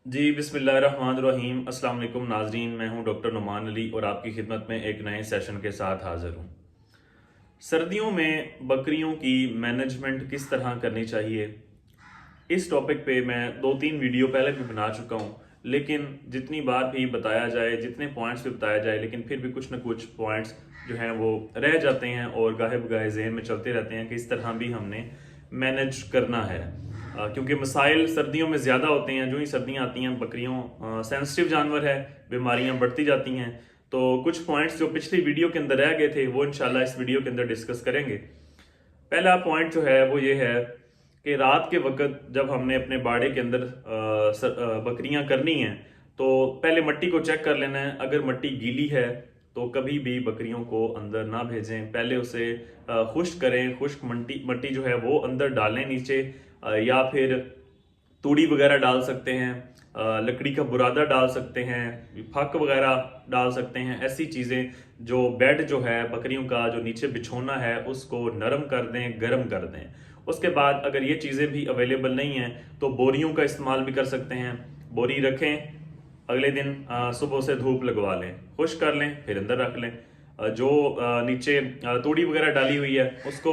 जी बिस्मिल्लाहिर्रहमानिर्रहीम अस्सलाम वालेकुम नाजरीन। मैं हूं डॉक्टर नुमान अली और आपकी खिदमत में एक नए सेशन के साथ हाजिर हूं। सर्दियों में बकरियों की मैनेजमेंट किस तरह करनी चाहिए, इस टॉपिक पे मैं दो तीन वीडियो पहले भी बना चुका हूं। लेकिन जितनी बार भी बताया जाए, जितने पॉइंट्स भी बताया जाए, लेकिन फिर भी कुछ ना कुछ पॉइंट्स जो हैं वो रह जाते हैं और गाहे बगाहे जहन में चलते रहते हैं कि इस तरह भी हमने मैनेज करना है। क्योंकि मसाइल सर्दियों में ज़्यादा होते हैं। जो ही सर्दियाँ आती हैं, बकरियों सेंसिटिव जानवर है, बीमारियां बढ़ती जाती हैं। तो कुछ पॉइंट्स जो पिछली वीडियो के अंदर रह गए थे वो इंशाल्लाह इस वीडियो के अंदर डिस्कस करेंगे। पहला पॉइंट जो है वो ये है कि रात के वक्त जब हमने अपने बाड़े के अंदर बकरियां करनी हैं तो पहले मिट्टी को चेक कर लेना है। अगर मिट्टी गीली है तो कभी भी बकरियों को अंदर ना भेजें, पहले उसे खुश्क करें। खुश्क मिट्टी मिट्टी जो है वो अंदर डालें नीचे, या फिर तूड़ी वगैरह डाल सकते हैं, लकड़ी का बुरादा डाल सकते हैं, फक वगैरह डाल सकते हैं। ऐसी चीज़ें जो बेड जो है बकरियों का जो नीचे बिछोना है उसको नरम कर दें, गर्म कर दें। उसके बाद अगर ये चीज़ें भी अवेलेबल नहीं हैं तो बोरियों का इस्तेमाल भी कर सकते हैं। बोरी रखें, अगले दिन सुबह से धूप लगवा लें, खुश्क कर लें, फिर अंदर रख लें। जो नीचे तूड़ी वगैरह डाली हुई है उसको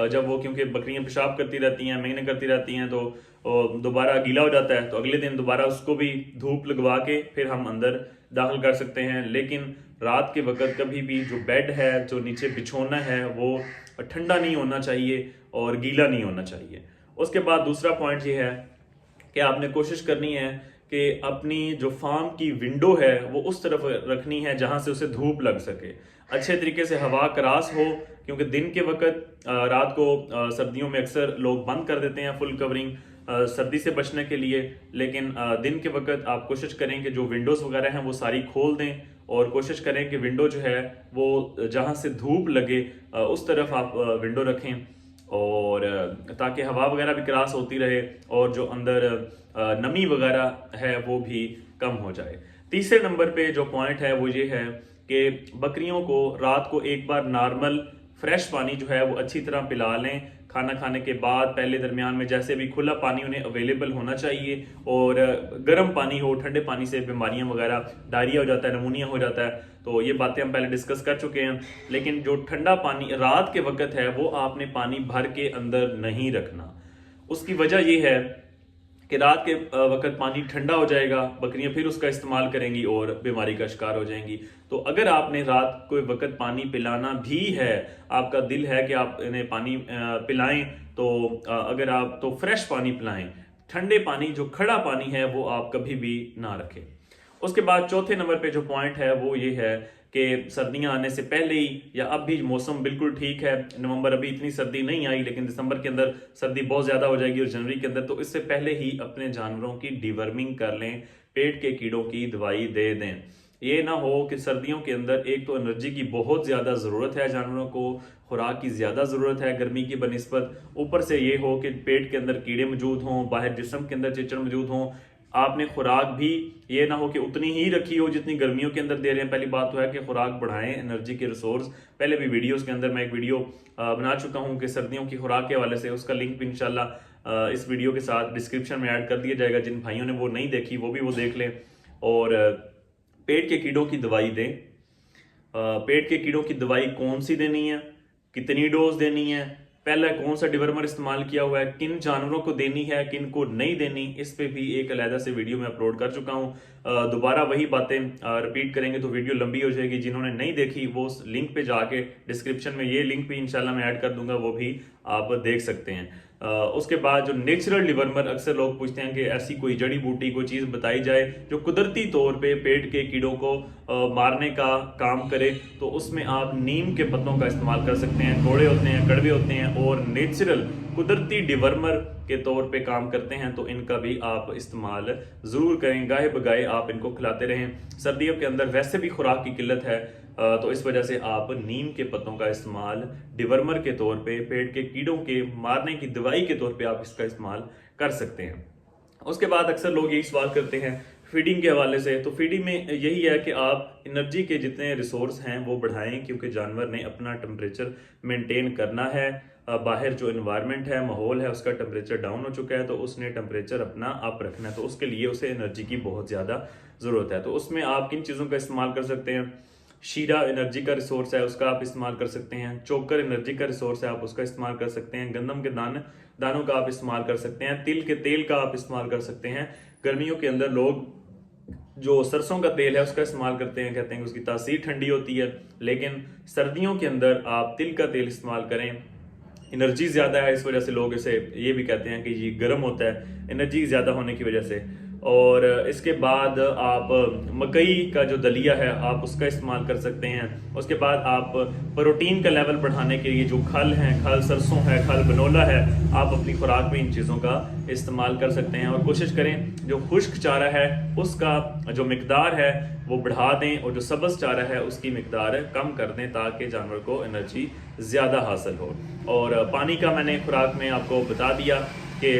जब वो, क्योंकि बकरियां पेशाब करती रहती हैं, मेहनत करती रहती हैं, तो दोबारा गीला हो जाता है, तो अगले दिन दोबारा उसको भी धूप लगवा के फिर हम अंदर दाखिल कर सकते हैं। लेकिन रात के वक्त कभी भी जो बेड है, जो नीचे बिछोना है, वो ठंडा नहीं होना चाहिए और गीला नहीं होना चाहिए। उसके बाद दूसरा पॉइंट ये है कि आपने कोशिश करनी है कि अपनी जो फार्म की विंडो है वो उस तरफ रखनी है जहां से उसे धूप लग सके, अच्छे तरीके से हवा क्रॉस हो। क्योंकि दिन के वक्त रात को सर्दियों में अक्सर लोग बंद कर देते हैं फुल कवरिंग सर्दी से बचने के लिए। लेकिन दिन के वक्त आप कोशिश करें कि जो विंडोज वगैरह हैं वो सारी खोल दें और कोशिश करें कि विंडो जो है वो जहां से धूप लगे उस तरफ आप विंडो रखें, और ताकि हवा वगैरह भी क्रॉस होती रहे और जो अंदर नमी वगैरह है वो भी कम हो जाए। तीसरे नंबर पे जो पॉइंट है वो ये है कि बकरियों को रात को एक बार नॉर्मल फ्रेश पानी जो है वो अच्छी तरह पिला लें। खाना खाने के बाद, पहले दरमियान में, जैसे भी खुला पानी उन्हें अवेलेबल होना चाहिए। और गर्म पानी हो, ठंडे पानी से बीमारियां वगैरह, डायरिया हो जाता है, नमूनिया हो जाता है, तो ये बातें हम पहले डिस्कस कर चुके हैं। लेकिन जो ठंडा पानी रात के वक्त है वो आपने पानी भर के अंदर नहीं रखना। उसकी वजह यह है कि रात के वक्त पानी ठंडा हो जाएगा, बकरियां फिर उसका इस्तेमाल करेंगी और बीमारी का शिकार हो जाएंगी। तो अगर आपने रात को वक्त पानी पिलाना भी है, आपका दिल है कि आप इन्हें पानी पिलाएं, तो अगर आप तो फ्रेश पानी पिलाएं। ठंडे पानी, जो खड़ा पानी है, वो आप कभी भी ना रखें। उसके बाद चौथे नंबर पे जो पॉइंट है वो ये है कि सर्दियां आने से पहले ही, या अब भी मौसम बिल्कुल ठीक है, नवंबर अभी इतनी सर्दी नहीं आई, लेकिन दिसंबर के अंदर सर्दी बहुत ज़्यादा हो जाएगी और जनवरी के अंदर, तो इससे पहले ही अपने जानवरों की डिवर्मिंग कर लें, पेट के कीड़ों की दवाई दे दें। ये ना हो कि सर्दियों के अंदर एक तो एनर्जी की बहुत ज़्यादा ज़रूरत है, जानवरों को खुराक की ज़्यादा ज़रूरत है गर्मी की बनिस्बत, ऊपर से ये हो कि पेट के अंदर कीड़े मौजूद हों, बाहर जिस्म के अंदर चिचड़ मौजूद हों। आपने खुराक भी ये ना हो कि उतनी ही रखी हो जितनी गर्मियों के अंदर दे रहे हैं। पहली बात तो है कि खुराक बढ़ाएं, एनर्जी के रिसोर्स। पहले भी वीडियोस के अंदर मैं एक वीडियो बना चुका हूं कि सर्दियों की खुराक के हवाले से, उसका लिंक भी इंशाल्लाह इस वीडियो के साथ डिस्क्रिप्शन में ऐड कर दिया जाएगा। जिन भाइयों ने वो नहीं देखी वो भी वो देख लें। और पेट के कीड़ों की दवाई दें। पेट के कीड़ों की दवाई कौन सी देनी है, कितनी डोज देनी है, पहला कौन सा डिवर्मर इस्तेमाल किया हुआ है, किन जानवरों को देनी है, किन को नहीं देनी, इस पे भी एक अलहदा से वीडियो में अपलोड कर चुका हूँ। दोबारा वही बातें रिपीट करेंगे तो वीडियो लंबी हो जाएगी। जिन्होंने नहीं देखी वो उस लिंक पे जाके, डिस्क्रिप्शन में ये लिंक भी इंशाल्लाह मैं ऐड कर दूंगा, वो भी आप देख सकते हैं। उसके बाद जो नेचुरल डिवर्मर, अक्सर लोग पूछते हैं कि ऐसी कोई जड़ी बूटी, कोई चीज़ बताई जाए जो कुदरती तौर पे पेट के कीड़ों को मारने का काम करे, तो उसमें आप नीम के पत्तों का इस्तेमाल कर सकते हैं। थोड़े होते हैं, कड़वे होते हैं और नेचुरल कुदरती डिवर्मर के तौर पे काम करते हैं, तो इनका भी आप इस्तेमाल ज़रूर करें। गाहे बगाहे आप इनको खिलाते रहें। सर्दियों के अंदर वैसे भी खुराक की किल्लत है, तो इस वजह से आप नीम के पत्तों का इस्तेमाल डिवर्मर के तौर पे, पेट के कीड़ों के मारने की दवाई के तौर पे आप इसका इस्तेमाल कर सकते हैं। उसके बाद अक्सर लोग यही सवाल करते हैं फीडिंग के हवाले से। तो फीडिंग में यही है कि आप एनर्जी के जितने रिसोर्स हैं वो बढ़ाएं, क्योंकि जानवर ने अपना टेम्परेचर मेंटेन करना है। बाहर जो इन्वायरमेंट है, माहौल है, उसका टेम्परेचर डाउन हो चुका है, तो उसने टेम्परेचर अपना अप रखना है, तो उसके लिए उसे एनर्जी की बहुत ज़्यादा ज़रूरत है। तो उसमें आप किन चीज़ों का इस्तेमाल कर सकते हैं? शीरा एनर्जी का रिसोर्स है, उसका आप इस्तेमाल कर सकते हैं। चोकर एनर्जी का रिसोर्स है, आप उसका इस्तेमाल कर सकते हैं। गंदम के दानों का आप इस्तेमाल कर सकते हैं। तिल के तेल का आप इस्तेमाल कर सकते हैं। गर्मियों के अंदर लोग जो सरसों का तेल है उसका इस्तेमाल करते हैं, कहते हैं कि उसकी तासीर ठंडी होती है, लेकिन सर्दियों के अंदर आप तिल का तेल इस्तेमाल करें। एनर्जी ज़्यादा है, इस वजह से लोग इसे ये भी कहते हैं कि ये गर्म होता है, एनर्जी ज़्यादा होने की वजह से। और इसके बाद आप मकई का जो दलिया है आप उसका इस्तेमाल कर सकते हैं। उसके बाद आप प्रोटीन का लेवल बढ़ाने के लिए जो खल हैं, खल सरसों है, खल बनोला है, आप अपनी खुराक में इन चीज़ों का इस्तेमाल कर सकते हैं। और कोशिश करें जो खुश्क चारा है उसका जो मिकदार है वो बढ़ा दें, और जो सब्ज़ चारा है उसकी मिकदार कम कर दें, ताकि जानवर को एनर्जी ज़्यादा हासिल हो। और पानी का मैंने खुराक में आपको बता दिया कि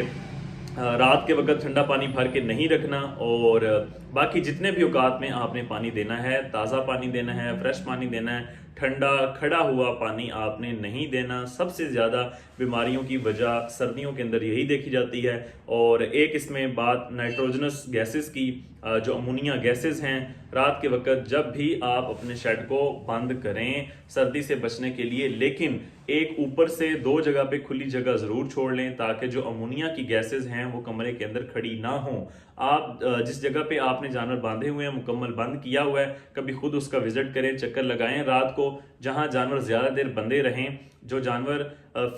रात के वक्त ठंडा पानी भर के नहीं रखना, और बाकी जितने भी औकात में आपने पानी देना है, ताज़ा पानी देना है, फ्रेश पानी देना है, ठंडा खड़ा हुआ पानी आपने नहीं देना। सबसे ज़्यादा बीमारियों की वजह सर्दियों के अंदर यही देखी जाती है। और एक इसमें बात नाइट्रोजनस गैसेस की, जो अमोनिया गैसेस हैं, रात के वक्त जब भी आप अपने शेड को बंद करें सर्दी से बचने के लिए, लेकिन एक ऊपर से 2 जगह पे खुली जगह ज़रूर छोड़ लें, ताकि जो अमोनिया की गैसेस हैं वो कमरे के अंदर खड़ी ना हो। आप जिस जगह पे आपने जानवर बांधे हुए हैं, मुकम्मल बंद किया हुआ है, कभी खुद उसका विजिट करें, चक्कर लगाएं रात को, जहां जानवर ज़्यादा देर बंधे रहें। जो जानवर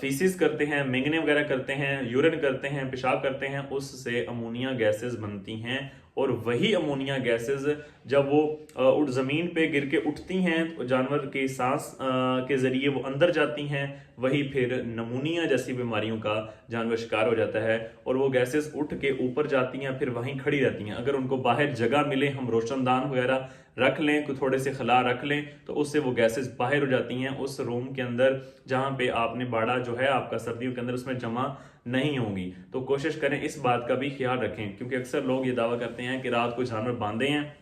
फीसिस करते हैं, मेंगने वगैरह करते हैं, यूरिन करते हैं, पेशाब करते हैं, उससे अमोनिया गैसेस बनती हैं, और वही अमोनिया गैसेस जब वो ज़मीन पे गिर के उठती हैं तो जानवर की सांस के ज़रिए वो अंदर जाती हैं, वही फिर नमूनिया जैसी बीमारियों का जानवर शिकार हो जाता है। और वो गैसेस उठ के ऊपर जाती हैं, फिर वहीं खड़ी रहती हैं। अगर उनको बाहर जगह मिले, हम रोशनदान वगैरह रख लें, कुछ थोड़े से खला रख लें, तो उससे वो गैसेस बाहर हो जाती हैं, उस रूम के अंदर जहाँ पे आपने बाड़ा जो है आपका सर्दियों के अंदर, उसमें जमा नहीं होंगी। तो कोशिश करें इस बात का भी ख्याल रखें, क्योंकि अक्सर लोग ये दावा करते हैं कि रात को जानवर बांधे हैं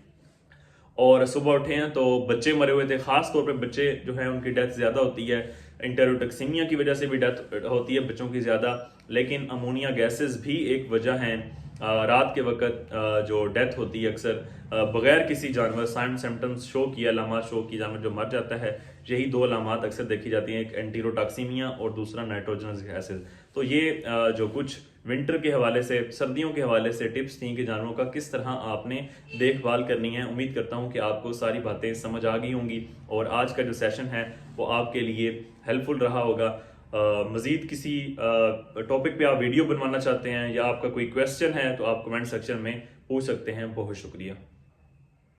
और सुबह उठे हैं तो बच्चे मरे हुए थे। खास तौर पे बच्चे जो है उनकी डेथ ज़्यादा होती है, इंटेरोटॉक्सीमिया की वजह से भी डेथ होती है बच्चों की ज़्यादा। लेकिन अमोनिया गैसेस भी एक वजह है रात के वक्त जो डेथ होती है अक्सर बगैर किसी जानवर साइन सिम्टम्स शो किया, अलामात शो की जानवर जो मर जाता है। यही 2 अलामात अक्सर देखी जाती हैं, एक एंटीरोटॉक्सीमिया और दूसरा नाइट्रोजनस गैसेस। तो ये जो कुछ विंटर के हवाले से, सर्दियों के हवाले से टिप्स थी कि जानवरों का किस तरह आपने देखभाल करनी है। उम्मीद करता हूं कि आपको सारी बातें समझ आ गई होंगी, और आज का जो सेशन है वो आपके लिए हेल्पफुल रहा होगा। मज़ीद किसी टॉपिक पे आप वीडियो बनवाना चाहते हैं या आपका कोई क्वेश्चन है तो आप कमेंट सेक्शन में पूछ सकते हैं। बहुत शुक्रिया।